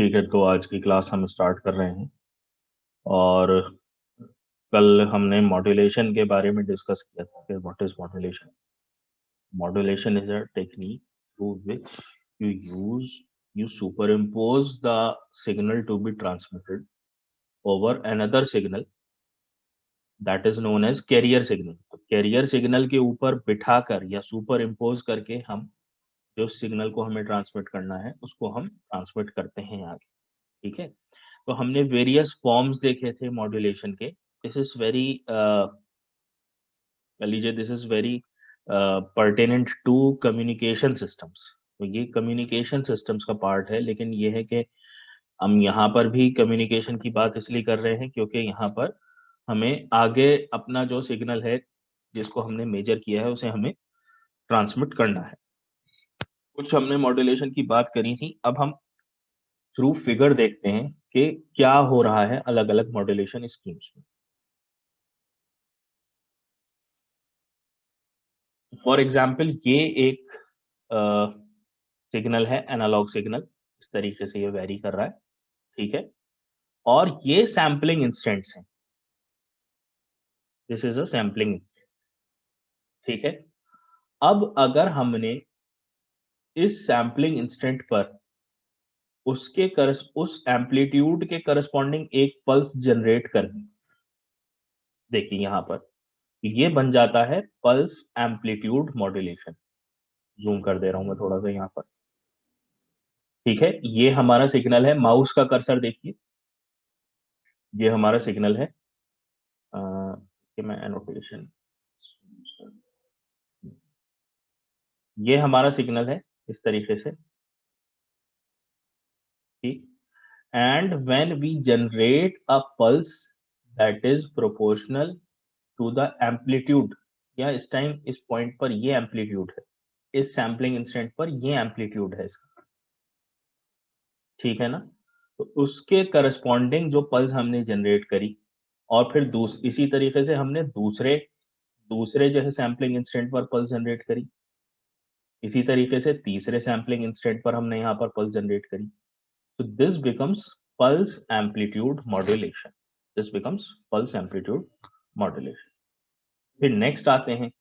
ठीक है, तो आज की क्लास हम स्टार्ट कर रहे हैं। और कल हमने मॉड्यूलेशन के बारे में डिस्कस किया था कि what is modulation. Modulation is a technique through which you superimpose the signal to be transmitted over another signal that is known as carrier signal। तो कैरियर सिग्नल के ऊपर बिठाकर या सुपर इम्पोज करके हम जो सिग्नल को हमें ट्रांसमिट करना है उसको हम ट्रांसमिट करते हैं आगे। ठीक है, तो हमने वेरियस फॉर्म्स देखे थे मॉड्यूलेशन के। दिस इज वेरी कह लीजिए this is very pertinent to communication systems. तो ये कम्युनिकेशन सिस्टम्स का पार्ट है, लेकिन ये है कि हम यहाँ पर भी कम्युनिकेशन की बात इसलिए कर रहे हैं क्योंकि यहाँ पर हमें आगे अपना जो सिग्नल है जिसको हमने मेजर किया है उसे हमें ट्रांसमिट करना है। कुछ हमने मॉड्यूलेशन की बात करी थी, अब हम थ्रू फिगर देखते हैं कि क्या हो रहा है अलग अलग मॉड्यूलेशन स्कीम्स में। फॉर एग्जाम्पल ये एक सिग्नल है, एनालॉग सिग्नल। इस तरीके से ये वेरी कर रहा है, ठीक है। और ये सैम्पलिंग इंस्टेंट्स हैं, दिस इज अ सैम्पलिंग, ठीक है। अब अगर हमने इस सैम्पलिंग इंस्टेंट पर उस एम्पलीट्यूड के करस्पॉन्डिंग एक पल्स जनरेट कर दी, देखिए यहाँ पर ये बन जाता है पल्स एम्पलीट्यूड मॉड्यूलेशन। जूम कर दे रहा हूं मैं थोड़ा सा यहाँ पर, ठीक है। ये हमारा सिग्नल है, माउस का कर्सर देखिए, ये हमारा सिग्नल है। कि मैं एनोटेशन, ये हमारा सिग्नल है इस तरीके से, ठीक। And when we generate a pulse that is proportional to the amplitude, या इस टाइम इस पॉइंट पर ये एम्पलीट्यूड है, इस सैम्पलिंग इंस्टेंट पर ये एम्पलीट्यूड है इसका, ठीक है ना। तो उसके करस्पॉन्डिंग जो पल्स हमने जनरेट करी, और फिर इसी तरीके से हमने दूसरे दूसरे जो है सैम्पलिंग इंस्टेंट पर पल्स जनरेट करी, इसी तरीके से तीसरे सैम्पलिंग इंस्टेंट पर हमने यहाँ पर पल्स जनरेट करी। तो this becomes pulse amplitude modulation, this becomes pulse amplitude modulation. फिर नेक्स्ट आते हैं,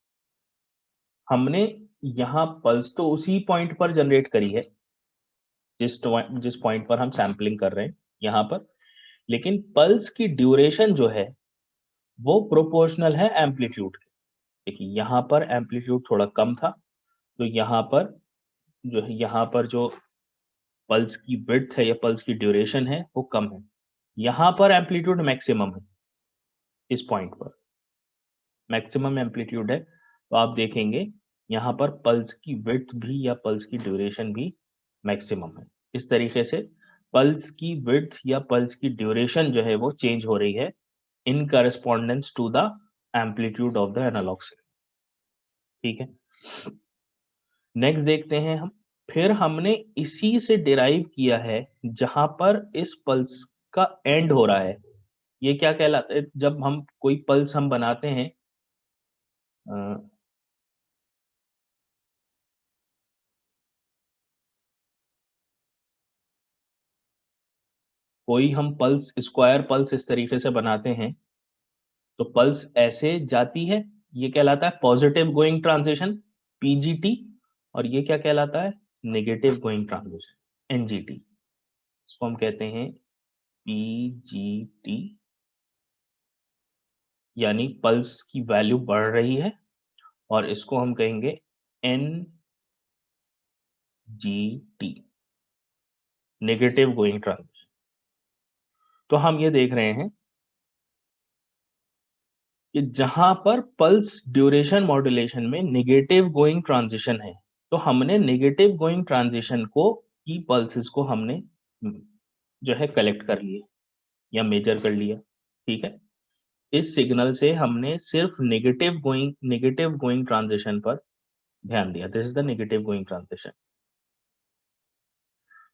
हमने यहाँ पल्स तो उसी पॉइंट पर जनरेट करी है जिस पॉइंट पर हम सैम्पलिंग कर रहे हैं यहाँ पर, लेकिन पल्स की ड्यूरेशन जो है वो प्रोपोर्शनल है एम्पलीट्यूड के। देखिए यहाँ पर एम्पलीट्यूड थोड़ा कम था, तो यहाँ पर जो पल्स की विड्थ है या पल्स की ड्यूरेशन है वो कम है। यहाँ पर एम्पलीट्यूड मैक्सिमम है, इस पॉइंट पर मैक्सिमम एम्पलीट्यूड है, तो आप देखेंगे यहाँ पर पल्स की विड्थ भी या पल्स की ड्यूरेशन भी मैक्सिमम है। इस तरीके से पल्स की विड्थ या पल्स की ड्यूरेशन जो है वो चेंज हो रही है in correspondence to the amplitude of the analogue signal, ठीक है। नेक्स्ट देखते हैं हम, फिर हमने इसी से डिराइव किया है जहां पर इस पल्स का एंड हो रहा है। ये क्या कहलाता है, जब हम कोई पल्स हम बनाते हैं, अ, कोई हम पल्स स्क्वायर पल्स इस तरीके से बनाते हैं, तो पल्स ऐसे जाती है, ये कहलाता है पॉजिटिव गोइंग ट्रांजिशन, पीजीटी। और ये क्या कहलाता है, नेगेटिव गोइंग ट्रांजिशन, एनजीटी। इसको हम कहते हैं पीजीटी, यानी पल्स की वैल्यू बढ़ रही है, और इसको हम कहेंगे N G T, negative going transition. तो हम ये देख रहे हैं कि जहां पर पल्स ड्यूरेशन मॉड्यूलेशन में नेगेटिव गोइंग ट्रांजिशन है, तो हमने नेगेटिव गोइंग ट्रांजिशन को की पल्सेस को हमने जो है कलेक्ट कर लिए या मेजर कर लिया, ठीक है। इस सिग्नल से हमने सिर्फ नेगेटिव गोइंग ट्रांजिशन पर ध्यान दिया, this is the negative going transition.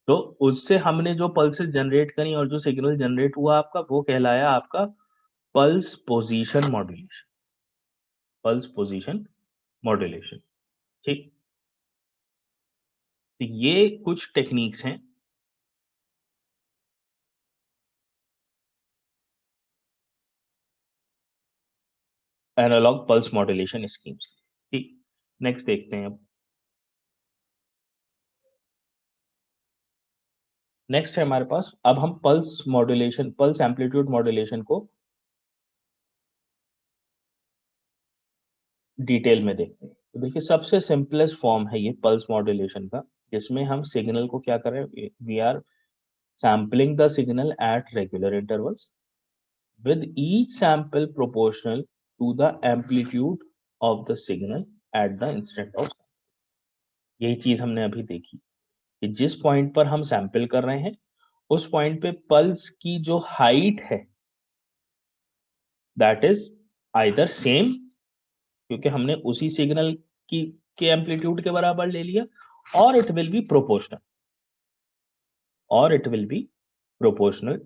तो उससे हमने जो पल्सेस जनरेट करी और जो सिग्नल जनरेट हुआ आपका, वो कहलाया आपका pulse position modulation, pulse position modulation, ठीक। तो ये कुछ टेक्निक्स हैं एनालॉग पल्स मॉड्यूलेशन स्कीम्स। ठीक, नेक्स्ट देखते हैं अब। नेक्स्ट है हमारे पास, अब हम pulse modulation, pulse amplitude modulation को डिटेल में देखते हैं। तो देखिए सबसे सिंपलेस्ट फॉर्म है ये पल्स मॉड्यूलेशन का, जिसमें हम सिग्नल को क्या कर रहे हैं, we are sampling the signal at regular intervals with each sample proportional to the amplitude of the signal at the instant of। यही चीज हमने अभी देखी कि जिस पॉइंट पर हम सैंपल कर रहे हैं उस पॉइंट पे पल्स की जो हाइट है दैट इज आइदर सेम, क्योंकि हमने उसी सिग्नल की के एम्पलीट्यूड के बराबर ले लिया, और it will be proportional, or it will be proportional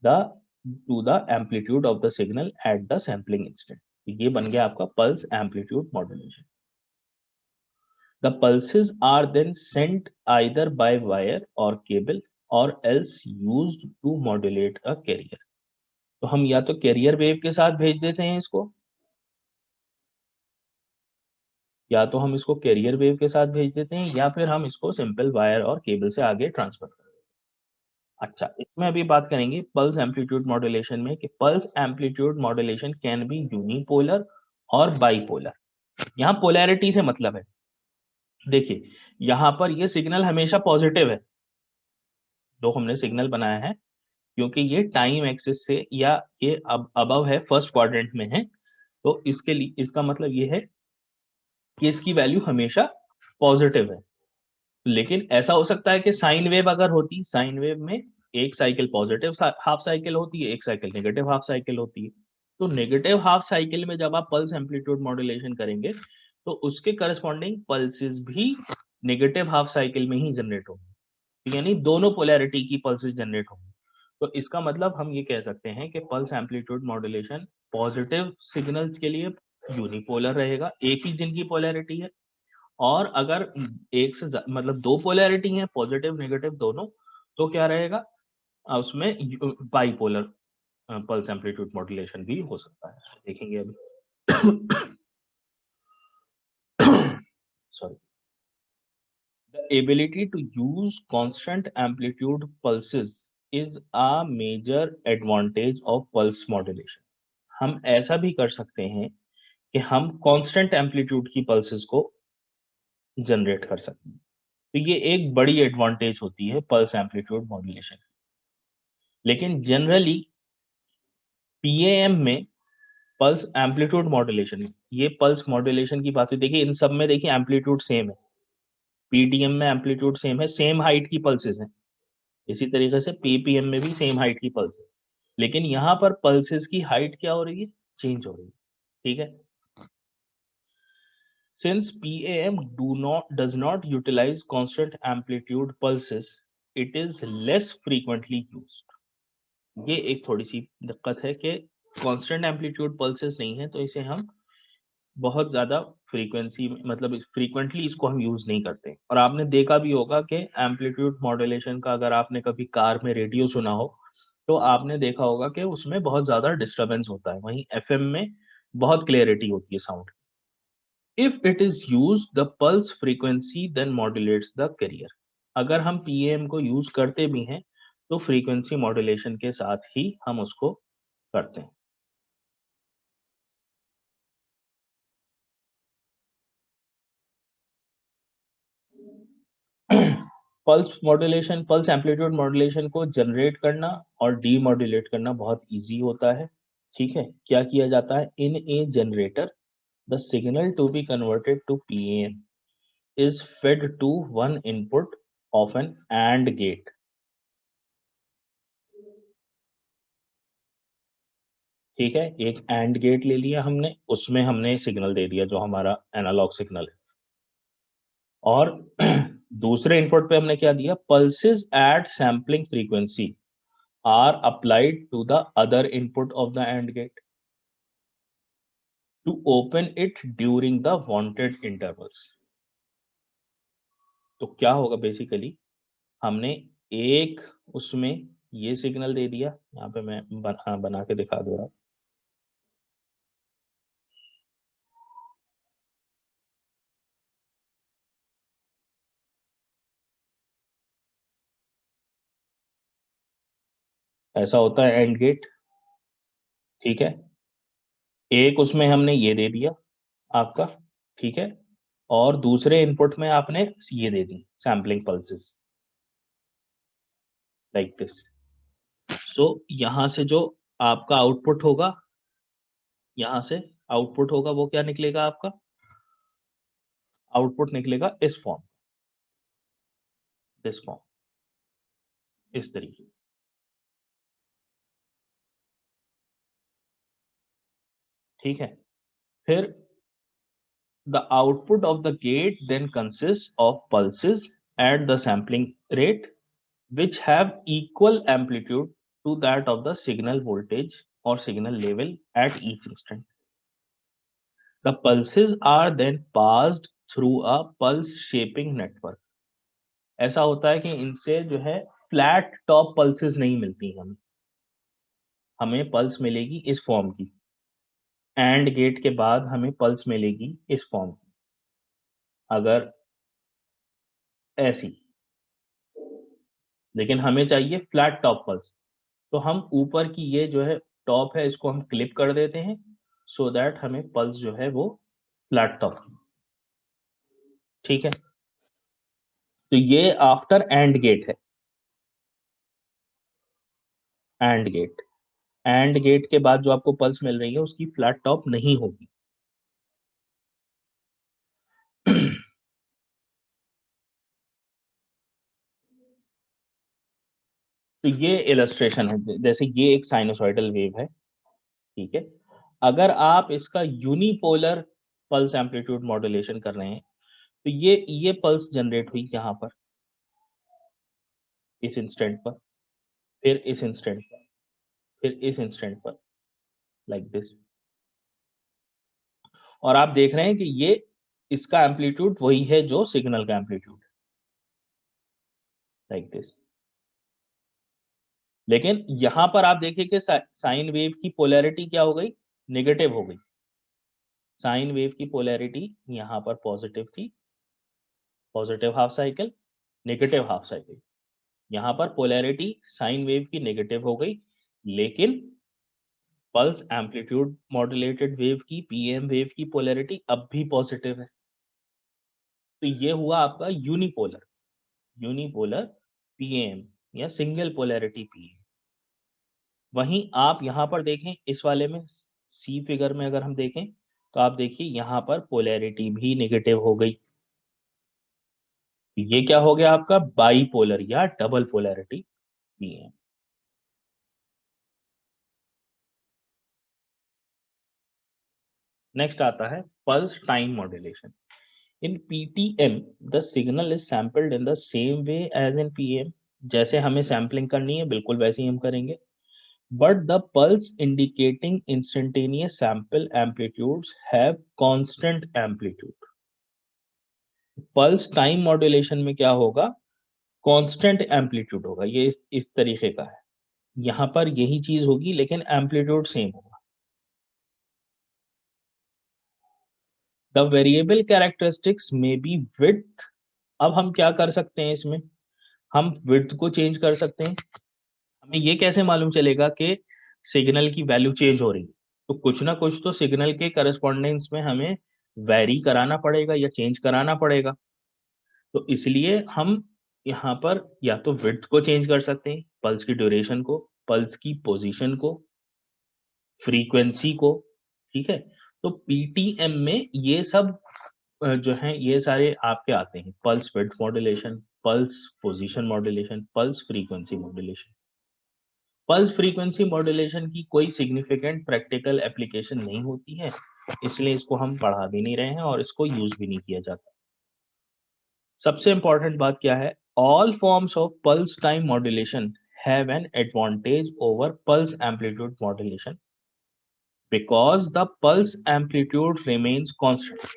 the to the amplitude of the signal at the sampling instant। ये बन गया आपका pulse amplitude modulation। The pulses are then sent either by wire or cable or else used to modulate a carrier। तो हम या तो carrier wave के साथ भेज देते हैं इसको, या तो हम इसको कैरियर वेव के साथ भेज देते हैं, या फिर हम इसको सिंपल वायर और केबल से आगे ट्रांसफर करते हैं। अच्छा, इसमें अभी बात करेंगे पल्स एम्पलीट्यूड मॉड्यूलेशन में कि pulse amplitude modulation can be unipolar और बाइपोलर। यहाँ पोलैरिटी से मतलब है, देखिए यहाँ पर ये सिग्नल हमेशा पॉजिटिव है जो हमने सिग्नल बनाया है, क्योंकि ये टाइम एक्सिस से या ये अब अबव है, फर्स्ट क्वाड्रेंट में है, तो इसके लिए इसका मतलब ये है कि इसकी वैल्यू हमेशा पॉजिटिव है। लेकिन ऐसा हो सकता है कि साइन वेव अगर होती, साइन वेव में एक साइकिल पॉजिटिव हाफ साइकिल होती है, एक साइकिल नेगेटिव हाफ साइकिल होती है। तो नेगेटिव हाफ साइकिल में जब आप पल्स एम्पलीट्यूड मॉड्यूलेशन करेंगे तो उसके करस्पॉन्डिंग पल्सेस भी नेगेटिव हाफ साइकिल में ही जनरेट होंगी, यानी दोनों पोलैरिटी की पल्सेस जनरेट होंगी। तो इसका मतलब हम ये कह सकते हैं कि pulse amplitude modulation positive signals के लिए यूनिपोलर रहेगा, एक ही जिनकी पोलैरिटी है, और अगर एक से मतलब दो पोलैरिटी है, पॉजिटिव नेगेटिव दोनों, तो क्या रहेगा, उसमें बाइपोलर पल्स एम्पलीट्यूड मॉड्यूलेशन भी हो सकता है, देखेंगे अभी। Sorry. The ability to use constant amplitude pulses is a major advantage of pulse modulation. हम ऐसा भी कर सकते हैं कि हम कांस्टेंट एम्पलीट्यूड की पल्सेस को जनरेट कर सकते हैं। तो ये एक बड़ी एडवांटेज होती है पल्स एम्पलीट्यूड मॉड्यूलेशन। लेकिन जनरली पीएएम में पल्स एम्पलीट्यूड मॉड्यूलेशन, ये पल्स मॉड्यूलेशन की बात है, देखिए इन सब में देखिए एम्पलीट्यूड सेम है, पीडीएम में एम्पलीट्यूड सेम है, सेम हाइट की पल्सेस हैं, इसी तरीके से पीपीएम में भी सेम हाइट की पल्स है, लेकिन यहाँ पर पल्सेस की हाइट क्या हो रही है, चेंज हो रही है। ठीक है, since PAM does not utilize constant amplitude pulses, it is less frequently used। ये एक थोड़ी सी दिक्कत है कि कांस्टेंट एम्पलीट्यूड पल्सेस नहीं है, तो इसे हम बहुत ज़्यादा फ्रीक्वेंसी मतलब फ्रीक्वेंटली इसको हम यूज़ नहीं करते। और आपने देखा भी होगा कि एम्पलीट्यूड मॉड्यूलेशन का अगर आपने कभी कार में रेडियो सुना हो, तो आपने देखा होगा कि उसमें बहुत ज़्यादा डिस्टर्बेंस होता है, वहीं एफएम में बहुत क्लैरिटी होती है sound. If it is use the pulse frequency then modulates the carrier. अगर हम पीएम को यूज करते भी हैं तो फ्रीक्वेंसी मॉड्यूलेशन के साथ ही हम उसको करते हैं। Pulse modulation, pulse amplitude modulation को जनरेट करना और डीमॉड्यूलेट करना बहुत इजी होता है। ठीक है, क्या किया जाता है, in a generator the signal to be converted to PM is fed to one input of an AND gate. ठीक है, एक एंड गेट ले लिया हमने, उसमें हमने सिग्नल दे दिया जो हमारा एनालॉग सिग्नल है, और दूसरे इनपुट पे हमने क्या दिया, pulses at sampling frequency are applied to the other input of the and gate to open it during the wanted intervals. तो क्या होगा बेसिकली, हमने एक उसमें ये सिग्नल दे दिया, यहाँ पे मैं बना के दिखा दे रहा हूँ। ऐसा होता है एंड गेट, ठीक है। एक उसमें हमने ये दे दिया आपका, ठीक है, और दूसरे इनपुट में आपने ये दे दी सैम्पलिंग पल्सेस लाइक दिस। सो यहां से जो आपका आउटपुट होगा, यहां से आउटपुट होगा वो क्या निकलेगा आपका, आउटपुट निकलेगा इस फॉर्म, दिस फॉर्म, इस तरीके, ठीक है। फिर the output of the gate then consists of pulses at the sampling rate which have equal amplitude to that of the signal voltage or signal level at each instant. The pulses are then passed through a pulse shaping network. ऐसा होता है कि इनसे जो है flat top pulses नहीं मिलती हमें, हमें पल्स मिलेगी इस फॉर्म की, एंड गेट के बाद हमें पल्स मिलेगी इस फॉर्म की, अगर ऐसी, लेकिन हमें चाहिए फ्लैट टॉप पल्स। तो हम ऊपर की ये जो है टॉप है इसको हम क्लिप कर देते हैं सो दैट हमें पल्स जो है वो फ्लैट टॉप, ठीक है। तो ये आफ्टर एंड गेट है, एंड गेट, एंड गेट के बाद जो आपको पल्स मिल रही है उसकी फ्लैट टॉप नहीं होगी। तो ये इलस्ट्रेशन है, जैसे ये एक साइनोसॉइडल वेव है, ठीक है। अगर आप इसका यूनिपोलर पल्स एम्पलीट्यूड मॉड्यूलेशन कर रहे हैं तो ये पल्स जनरेट हुई यहाँ पर इस इंस्टेंट पर, फिर इस इंस्टेंट पर, फिर इस इंस्टेंट पर, लाइक दिस। और आप देख रहे हैं कि ये इसका एम्पलीट्यूड वही है जो सिग्नल का एम्पलीट्यूड, लाइक दिस। लेकिन यहां पर आप देखिए कि साइन वेव की पोलैरिटी क्या हो गई, नेगेटिव हो गई। साइन वेव की पोलैरिटी यहां पर पॉजिटिव थी, positive half cycle, negative half cycle. यहां पर पोलैरिटी साइन वेव की नेगेटिव हो गई, लेकिन पल्स एम्पलीट्यूड मॉड्यूलेटेड वेव की, पीएम वेव की पोलैरिटी अब भी पॉजिटिव है। तो ये हुआ आपका यूनिपोलर, यूनिपोलर पीएम या सिंगल पोलैरिटी पीएम। वहीं आप यहाँ पर देखें इस वाले में, सी फिगर में अगर हम देखें तो आप देखिए यहाँ पर पोलैरिटी भी नेगेटिव हो गई। ये क्या हो गया आपका बाईपोलर या डबल पोलैरिटी पीएम। नेक्स्ट आता है pulse time modulation. In PTM the signal is sampled in the same way as in PM. जैसे हमें सैम्पलिंग करनी है बिल्कुल वैसे ही हम करेंगे, but the pulse indicating instantaneous sample amplitudes have constant amplitude. Pulse time modulation में क्या होगा, कांस्टेंट एम्पलीट्यूड होगा, ये इस तरीके का है। यहाँ पर यही चीज होगी लेकिन एम्पलीट्यूड सेम होगा। द वेरिएबल कैरेक्टरिस्टिक्स में बी विड्थ। अब हम क्या कर सकते हैं इसमें, हम विड्थ को चेंज कर सकते हैं। हमें ये कैसे मालूम चलेगा कि सिग्नल की वैल्यू चेंज हो रही है, तो कुछ ना कुछ तो सिग्नल के करस्पॉन्डेंस में हमें वैरी कराना पड़ेगा या चेंज कराना पड़ेगा। तो इसलिए हम यहाँ पर या तो विड्थ को चेंज कर सकते हैं, पल्स की ड्यूरेशन को, पल्स की पोजीशन को, फ्रीक्वेंसी को, ठीक है। तो पीटीएम में ये सब जो है ये सारे आपके आते हैं, pulse width modulation, pulse position modulation, pulse frequency modulation. Pulse frequency modulation की कोई सिग्निफिकेंट प्रैक्टिकल एप्लीकेशन नहीं होती है, इसलिए इसको हम पढ़ा भी नहीं रहे हैं और इसको यूज भी नहीं किया जाता। सबसे इंपॉर्टेंट बात क्या है, all forms of pulse time modulation have an advantage over pulse amplitude modulation because the pulse amplitude remains constant.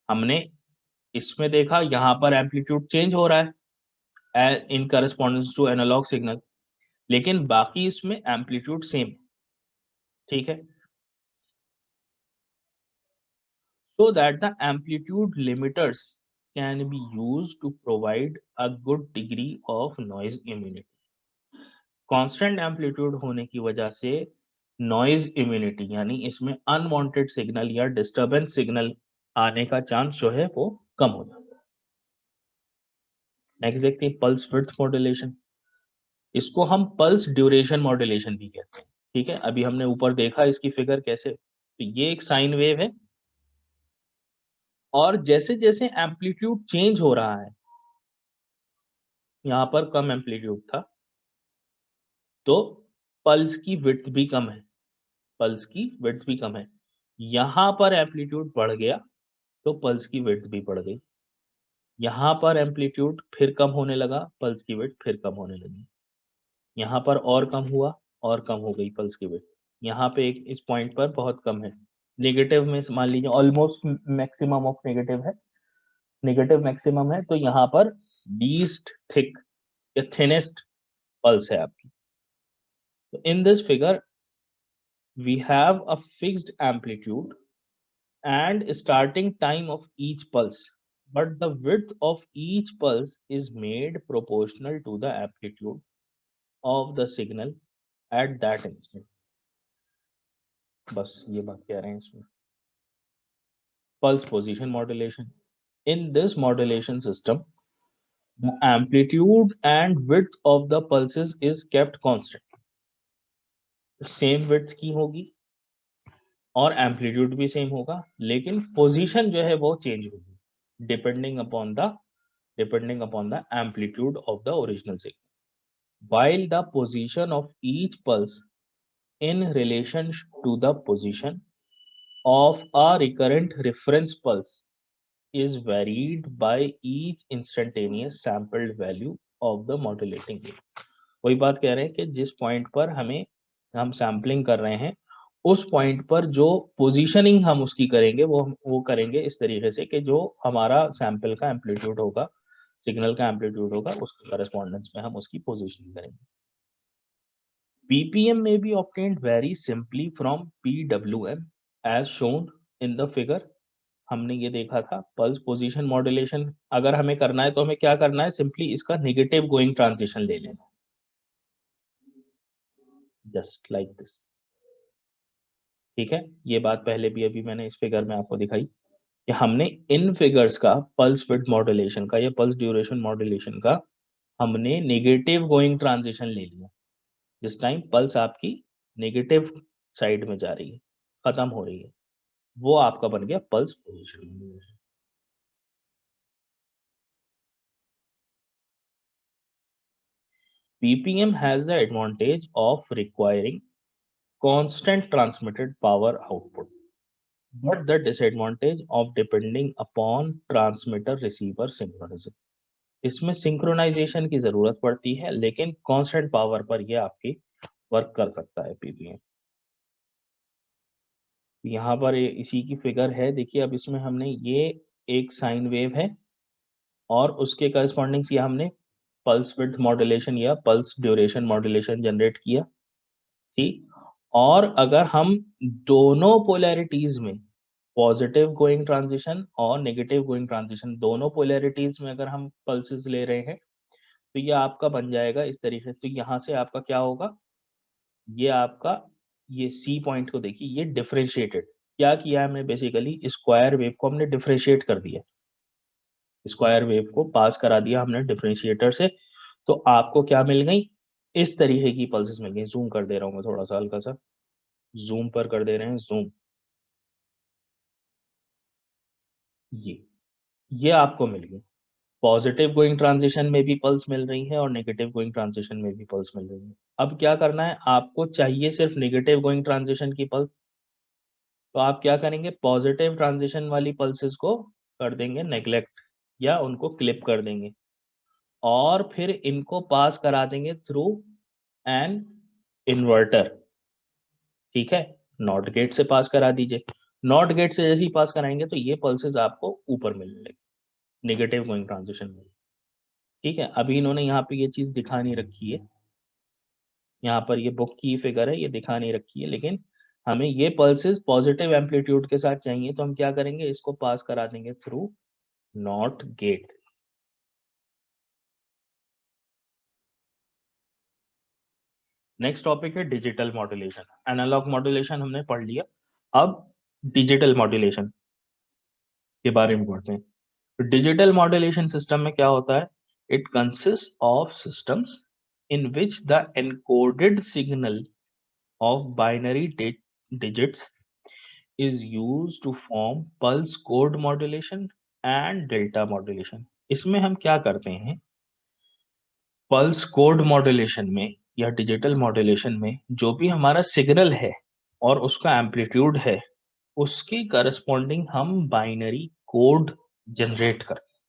हमने इसमें देखा यहाँ पर एम्पलीट्यूड चेंज हो रहा है in correspondence to analogue signal, लेकिन बाकी इसमें एम्पलीट्यूड सेम, ठीक है। So that the amplitude limiters can be used to provide a good degree of noise immunity. Constant amplitude होने की वजह से नॉइज इम्यूनिटी यानी इसमें अनवांटेड सिग्नल या डिस्टरबेंस सिग्नल आने का चांस जो है वो कम हो जाता है। नेक्स्ट देखते हैं पल्स विड्थ मॉड्यूलेशन। इसको हम पल्स ड्यूरेशन मॉड्यूलेशन भी कहते हैं। ठीक है, अभी हमने ऊपर देखा इसकी फिगर कैसे, तो ये एक साइन वेव है और जैसे जैसे एम्पलीट्यूड चेंज हो रहा है, यहाँ पर कम एम्पलीट्यूड था तो पल्स की विड्थ भी कम है, पल्स की विड्थ भी कम है। यहाँ पर एम्पलीट्यूड बढ़ गया तो पल्स की विड्थ भी बढ़ गई। यहाँ पर एम्पलीट्यूड फिर कम होने लगा, पल्स की विड्थ फिर कम होने लगी। यहाँ पर और कम हुआ और कम हो गई पल्स की विड्थ। यहाँ पे एक इस पॉइंट पर बहुत कम है, नेगेटिव में मान लीजिए ऑलमोस्ट मैक्सिमम ऑफ नेगेटिव है, नेगेटिव मैक्सिमम है, तो यहाँ पर लीस्ट थिक या थिनेस्ट पल्स है आपकी। तो in this figure we have a fixed amplitude and starting time of each pulse, but the width of each pulse is made proportional to the amplitude of the signal at that instant. बस ये बात कह रहे हैं इसमें। Pulse position modulation. In this modulation system, the amplitude and width of the pulses is kept constant. Same width की होगी और एम्पलीट्यूड भी सेम होगा, लेकिन पोजीशन जो है वो चेंज होगी depending upon the amplitude of the original signal, while the position of each pulse in relation to the position of a recurrent reference pulse is varied by each instantaneous sampled value of the modulating wave। वही बात कह रहे हैं कि जिस point पर हम sampling कर रहे हैं उस पॉइंट पर जो पोजीशनिंग हम उसकी करेंगे वो करेंगे इस तरीके से कि जो हमारा सैंपल का एम्पलीट्यूड होगा, सिग्नल का एम्पलीट्यूड होगा, उसके करेस्पॉन्डेंस में हम उसकी पोजीशनिंग करेंगे। PPM may be obtained very simply from PWM as shown in the figure। हमने ये देखा था पल्स पोजीशन मॉड्यूलेशन अगर हमें करना है तो हमें क्या करना है, सिंपली इसका नेगेटिव गोइंग ट्रांजिशन ले लेना, जस्ट लाइक दिस। ठीक है, ये बात पहले भी अभी मैंने इस फिगर में आपको दिखाई कि हमने इन फिगर्स का पल्स विड्थ मॉड्यूलेशन का या पल्स ड्यूरेशन मॉड्यूलेशन का हमने नेगेटिव गोइंग ट्रांजिशन ले लिया, जिस टाइम पल्स आपकी नेगेटिव साइड में जा रही है, खत्म हो रही है, वो आपका बन गया pulse position. PPM has the advantage of requiring constant transmitted power output, but the disadvantage of depending upon transmitter receiver synchronism। इसमें सिंक्रोनाइजेशन की जरूरत पड़ती है लेकिन कांस्टेंट पावर पर ये आपकी वर्क कर सकता है पीपीएम। यहाँ पर इसी की फिगर है, देखिए अब इसमें हमने ये एक साइन वेव है और उसके करस्पॉन्डिंग ये हमने पल्स विड्थ मॉड्यूलेशन या पल्स ड्यूरेशन मॉड्यूलेशन जनरेट किया। ठीक, और अगर हम दोनों पोलैरिटीज में पॉजिटिव गोइंग ट्रांजिशन और नेगेटिव गोइंग ट्रांजिशन दोनों पोलैरिटीज में अगर हम पल्सेस ले रहे हैं तो ये आपका बन जाएगा इस तरीके से। तो यहाँ से आपका क्या होगा, ये आपका ये सी पॉइंट को देखिए, ये डिफरेंशिएटेड क्या किया है हमने, बेसिकली स्क्वायर वेव को हमने डिफरेंशिएट कर दिया, स्क्वायर वेव को पास करा दिया हमने डिफरेंशिएटर से, तो आपको क्या मिल गई, इस तरीके की पल्सेस मिल गई। जूम कर दे रहा हूँ मैं थोड़ा सा, हल्का सा जूम पर कर दे रहे हैं जूम, ये आपको मिल गई। पॉजिटिव गोइंग ट्रांजिशन में भी पल्स मिल रही है और नेगेटिव गोइंग ट्रांजिशन में भी पल्स मिल रही है। अब क्या करना है आपको, चाहिए सिर्फ नेगेटिव गोइंग ट्रांजिशन की पल्स, तो आप क्या करेंगे, पॉजिटिव ट्रांजिशन वाली पल्सेस को कर देंगे नेग्लेक्ट या उनको क्लिप कर देंगे और फिर इनको पास करा देंगे थ्रू एन इन्वर्टर। ठीक है, नॉट गेट से पास करा दीजिए, नॉट गेट से जैसे ही पास कराएंगे तो ये पल्सेस आपको ऊपर मिलने लगे नेगेटिव गोइंग ट्रांजिशन में। ठीक है, अभी इन्होंने यहाँ पे ये चीज दिखा नहीं रखी है, यहाँ पर ये बुक की फिगर है, ये दिखा नहीं रखी है, लेकिन हमें ये पल्सेस पॉजिटिव एम्पलीट्यूड के साथ चाहिए तो हम क्या करेंगे, इसको पास करा देंगे through not gate. Next topic है डिजिटल मॉड्यूलेशन। एनालॉग मॉड्यूलेशन हमने पढ़ लिया, अब डिजिटल मॉड्यूलेशन के बारे में पढ़ते हैं। तो डिजिटल मॉड्यूलेशन सिस्टम में क्या होता है? It consist of systems in which the encoded signal of binary digits is used to form pulse code modulation and delta modulation। इसमें हम क्या करते हैं? पल्स कोड मॉड्यूलेशन में या डिजिटल मॉड्यूलेशन में जो भी हमारा सिग्नल है और उसका एम्पलीट्यूड है, उसकी करस्पॉन्डिंग हम बाइनरी कोड जनरेट करते हैं।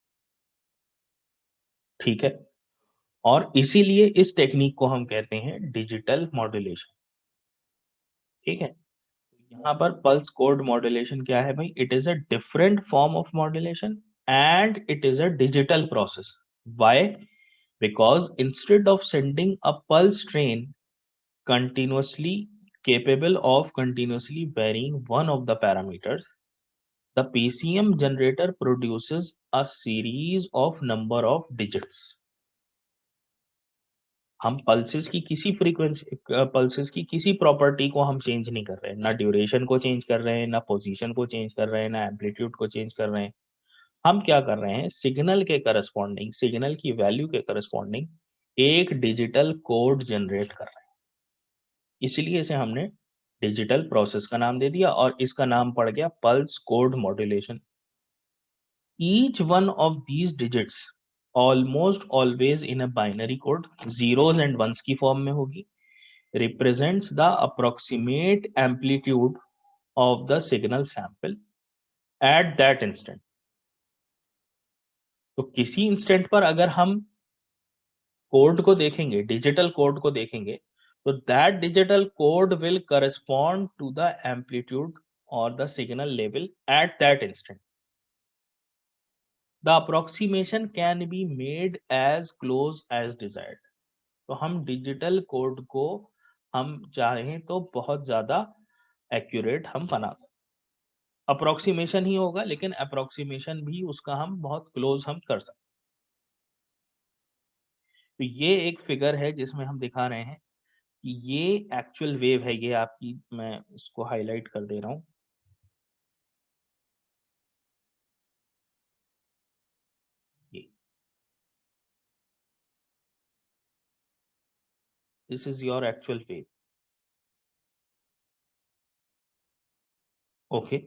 ठीक है, और इसीलिए इस टेक्निक को हम कहते हैं डिजिटल मॉड्यूलेशन। ठीक है, यहाँ पर पल्स कोड मॉड्यूलेशन क्या है भाई? It is a different form of modulation and it is a digital process. Why? Because instead of sending a pulse train continuously capable of continuously varying one of the parameters, the PCM generator produces a series of number of digits। हम pulses की किसी frequency, pulses की किसी property को हम change नहीं कर रहे हैं, ना ड्यूरेशन को चेंज कर रहे हैं, ना पोजीशन को चेंज कर रहे हैं, ना एम्पलीट्यूड को चेंज कर रहे हैं। हम क्या कर रहे हैं? सिग्नल के करस्पॉन्डिंग, सिग्नल की वैल्यू के करस्पॉन्डिंग एक डिजिटल कोड जनरेट कर रहे हैं। इसलिए इसे हमने डिजिटल प्रोसेस का नाम दे दिया और इसका नाम पड़ गया pulse code modulation. Each one of these digits almost always in a binary code, zeros and ones की फॉर्म में होगी, represents the approximate amplitude of the signal sample at that instant। तो किसी इंस्टेंट पर अगर हम कोड को देखेंगे, डिजिटल कोड को देखेंगे, तो that digital code will correspond to the amplitude और the signal level at that instant. The approximation can be made as close as desired. तो हम डिजिटल कोड को हम चाहें तो बहुत ज्यादा एक्यूरेट हम बना, अप्रोक्सीमेशन ही होगा, लेकिन अप्रोक्सीमेशन भी उसका हम बहुत क्लोज हम कर सकते। तो ये एक फिगर है जिसमें हम दिखा रहे हैं कि ये एक्चुअल वेव है, ये आपकी, मैं इसको हाईलाइट कर दे रहा हूँ। ये this is your actual wave. Okay,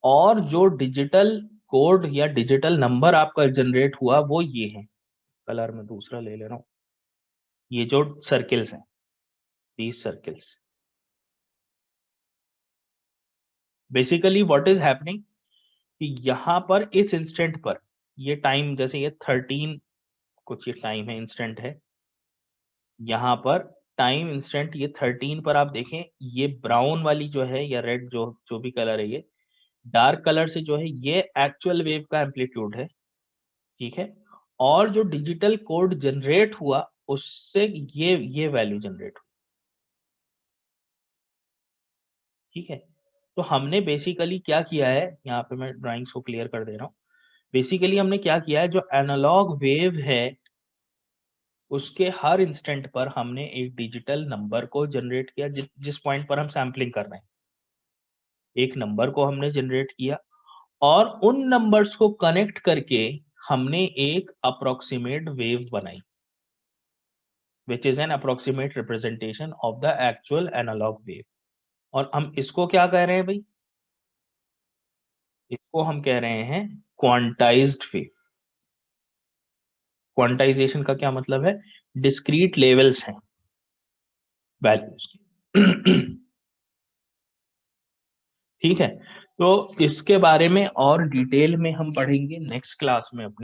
और जो डिजिटल कोड या डिजिटल नंबर आपका जनरेट हुआ वो ये है। कलर में दूसरा ले ले रहा हूँ। ये जो सर्किल्स हैं, these circles, basically what is happening कि यहाँ पर इस इंस्टेंट पर ये टाइम, जैसे ये 13 कुछ ये टाइम है, इंस्टेंट है, यहाँ पर टाइम इंस्टेंट ये 13 पर आप देखें, ये ब्राउन वाली जो है या रेड, जो जो भी कलर है, ये डार्क कलर से जो है ये एक्चुअल वेव का एम्पलीट्यूड है। ठीक है, और जो डिजिटल कोड जनरेट हुआ उससे ये वैल्यू जनरेट हुई। ठीक है, तो हमने बेसिकली क्या किया है, यहाँ पे मैं ड्राइंग्स को क्लियर कर दे रहा हूँ। बेसिकली हमने क्या किया है, जो एनालॉग वेव है उसके हर इंस्टेंट पर हमने एक डिजिटल नंबर को जनरेट किया, जिस पॉइंट पर हम सैम्पलिंग कर रहे हैं, एक नंबर को हमने जनरेट किया और उन नंबर्स को कनेक्ट करके हमने एक अप्रोक्सीमेट वेव बनाई, which is an approximate representation of the actual analogue wave. और हम इसको क्या कह रहे हैं भाई? इसको हम कह रहे हैं क्वांटाइज्ड वेव। क्वांटाइजेशन का क्या मतलब है? डिस्क्रीट लेवल्स हैं वैल्यूज की। ठीक है, तो इसके बारे में और डिटेल में हम पढ़ेंगे नेक्स्ट क्लास में अपने।